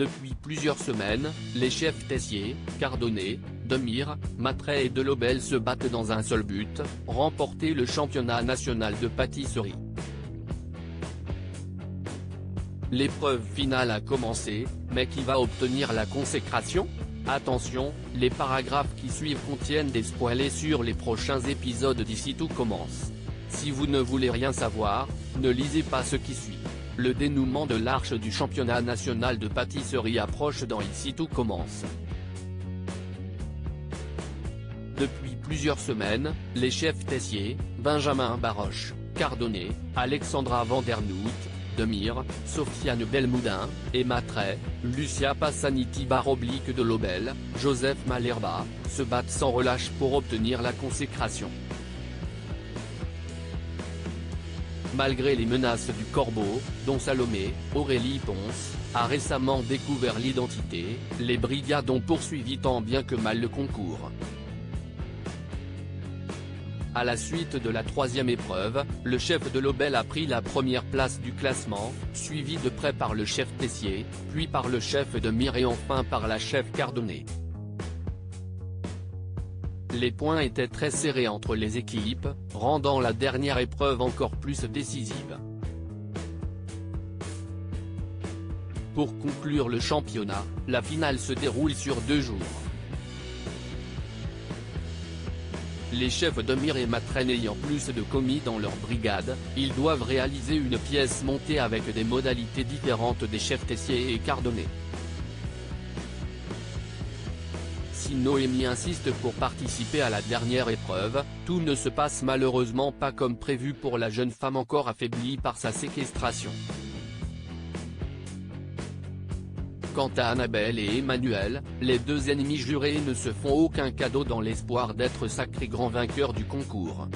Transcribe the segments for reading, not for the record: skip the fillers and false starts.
Depuis plusieurs semaines, les chefs Tessier, Cardonnet, Demir, Matret et Delobel se battent dans un seul but, remporter le championnat national de pâtisserie. L'épreuve finale a commencé, mais qui va obtenir la consécration? Attention, les paragraphes qui suivent contiennent des spoilers sur les prochains épisodes d'Ici Tout Commence. Si vous ne voulez rien savoir, ne lisez pas ce qui suit. Le dénouement de l'arche du championnat national de pâtisserie approche dans Ici Tout Commence. Depuis plusieurs semaines, les chefs Tessier, Benjamin Baroche, Cardonnet, Alexandra Vandernoot, Demir, Sofiane Belmoudin, Emma Trey, Lucia Passaniti Delobel, Joseph Malherba, se battent sans relâche pour obtenir la consécration. Malgré les menaces du Corbeau, dont Salomé, Aurélie Ponce, a récemment découvert l'identité, les brigades ont poursuivi tant bien que mal le concours. À la suite de la troisième épreuve, le chef Delobel a pris la première place du classement, suivi de près par le chef Tessier, puis par le chef Demir et enfin par la chef Cardonnet. Les points étaient très serrés entre les équipes, rendant la dernière épreuve encore plus décisive. Pour conclure le championnat, la finale se déroule sur 2 jours. Les chefs Demir et Matret ayant plus de commis dans leur brigade, ils doivent réaliser une pièce montée avec des modalités différentes des chefs Tessier et Cardonnet. Si Noémie insiste pour participer à la dernière épreuve, tout ne se passe malheureusement pas comme prévu pour la jeune femme encore affaiblie par sa séquestration. Quant à Annabelle et Emmanuel, les deux ennemis jurés ne se font aucun cadeau dans l'espoir d'être sacrés grands vainqueurs du concours.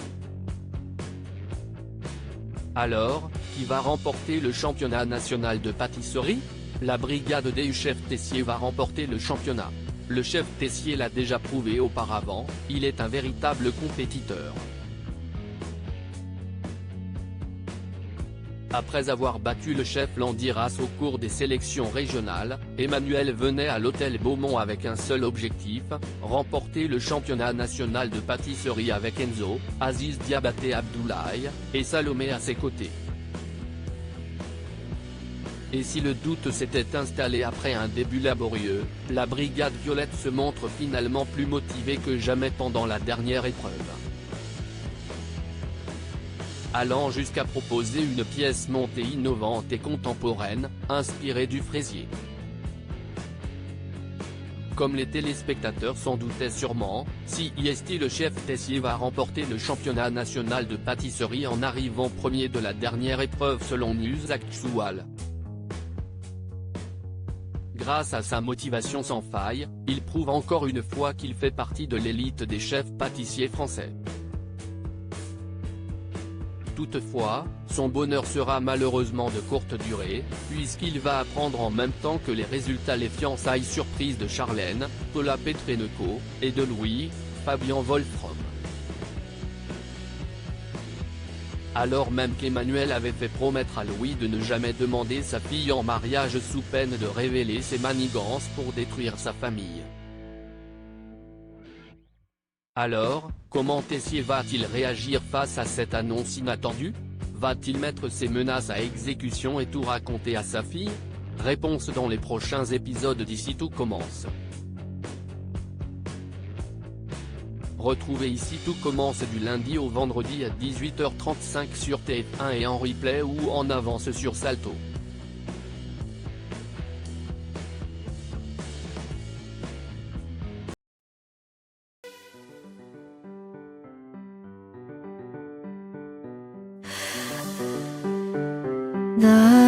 Alors, qui va remporter le championnat national de pâtisserie? La brigade des chefs Tessier va remporter le championnat. Le chef Tessier l'a déjà prouvé auparavant, il est un véritable compétiteur. Après avoir battu le chef Landiras au cours des sélections régionales, Emmanuel venait à l'hôtel Beaumont avec un seul objectif, remporter le championnat national de pâtisserie avec Enzo, Aziz Diabaté Abdoulaye, et Salomé à ses côtés. Et si le doute s'était installé après un début laborieux, la brigade violette se montre finalement plus motivée que jamais pendant la dernière épreuve. Allant jusqu'à proposer une pièce montée innovante et contemporaine, inspirée du fraisier. Comme les téléspectateurs s'en doutaient sûrement, si le chef Tessier va remporter le championnat national de pâtisserie en arrivant premier de la dernière épreuve selon News Actual. Grâce à sa motivation sans faille, il prouve encore une fois qu'il fait partie de l'élite des chefs pâtissiers français. Toutefois, son bonheur sera malheureusement de courte durée, puisqu'il va apprendre en même temps que les résultats les fiançailles surprises de Charlène, Paula Petrenko, et de Louis, Fabien Wolfram. Alors même qu'Emmanuel avait fait promettre à Louis de ne jamais demander sa fille en mariage sous peine de révéler ses manigances pour détruire sa famille. Alors, comment Tessier va-t-il réagir face à cette annonce inattendue? Va-t-il mettre ses menaces à exécution et tout raconter à sa fille? Réponse dans les prochains épisodes d'Ici Tout Commence. Retrouvez Ici Tout Commence du lundi au vendredi à 18h35 sur TF1 et en replay ou en avance sur Salto. 나